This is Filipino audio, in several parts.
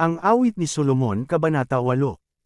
Ang awit ni Solomon Kabanata 8.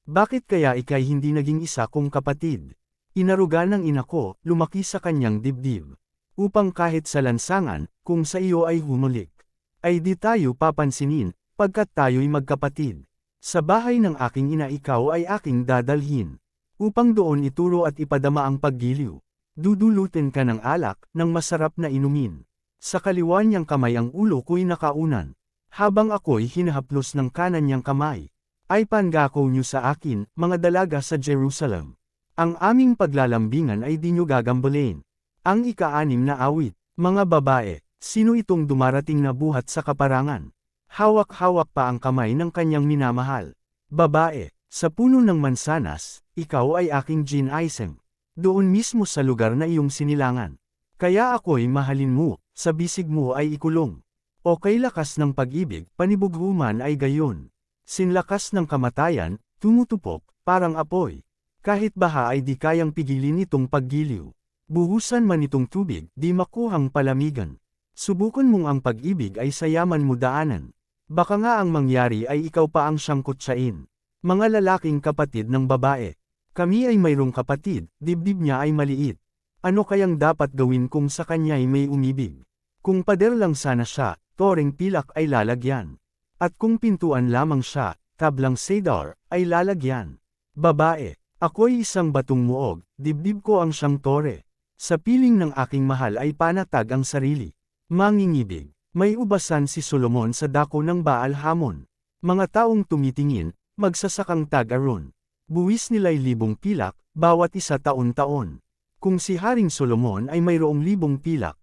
Bakit kaya ikay hindi naging isa kong kapatid? Inaruga ng ina ko, lumaki sa kanyang dibdib. Upang kahit sa lansangan, kung sa iyo ay humulik, ay di tayo papansinin, pagkat tayo'y magkapatid. Sa bahay ng aking ina ikaw ay aking dadalhin. Upang doon ituro at ipadama ang paggiliw. Dudulutin ka ng alak, ng masarap na inumin. Sa kaliwa niyang kamay ang ulo ko'y nakaunan. Habang ako'y hinahaplos ng kanan niyang kamay, ay pangako niyo sa akin, mga dalaga sa Jerusalem. Ang aming paglalambingan ay di niyo gagambalin. Ang ika-6 na awit, mga babae, sino itong dumarating na buhat sa kaparangan? Hawak-hawak pa ang kamay ng kanyang minamahal. Babae, sa puno ng mansanas, ikaw ay aking ginisem. Doon mismo sa lugar na iyong sinilangan. Kaya ako'y mahalin mo, sa bisig mo ay ikulong. O kay lakas ng pag-ibig, panibughuman ay gayon. Sinlakas ng kamatayan, tumutupok, parang apoy. Kahit baha ay di kayang pigilin itong paggiliw. Buhusan man itong tubig, di makuhang palamigan. Subukan mong ang pag-ibig ay sayaman mo daanan. Baka nga ang mangyari ay ikaw pa ang siyang kutsain. Mga lalaking kapatid ng babae. Kami ay mayroong kapatid, dibdib niya ay maliit. Ano kayang dapat gawin kung sa kanya'y may umibig? Kung pader lang sana siya, toreng pilak ay lalagyan. At kung pintuan lamang siya, tablang cedar, ay lalagyan. Babae, ako'y isang batong muog, dibdib ko ang siyang tore. Sa piling ng aking mahal ay panatag ang sarili. Mangingibig, may ubasan si Solomon sa dako ng Baal Hamon. Mga taong tumitingin, magsasakang tag-aron. Buwis nila'y 1,000 pilak, bawat isa taon-taon. Kung si Haring Solomon ay mayroong 1,000 pilak,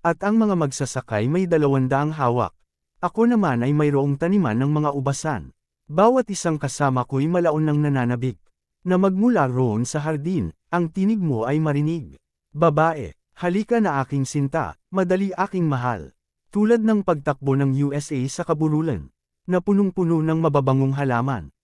at ang mga magsasakay may 200 hawak. Ako naman ay mayroong taniman ng mga ubasan. Bawat isang kasama ko'y malaon ng nananabik. Na magmula roon sa hardin, ang tinig mo ay marinig. Babae, halika na aking sinta, madali aking mahal. Tulad ng pagtakbo ng USA sa kabululan, na punong-puno ng mababangong halaman.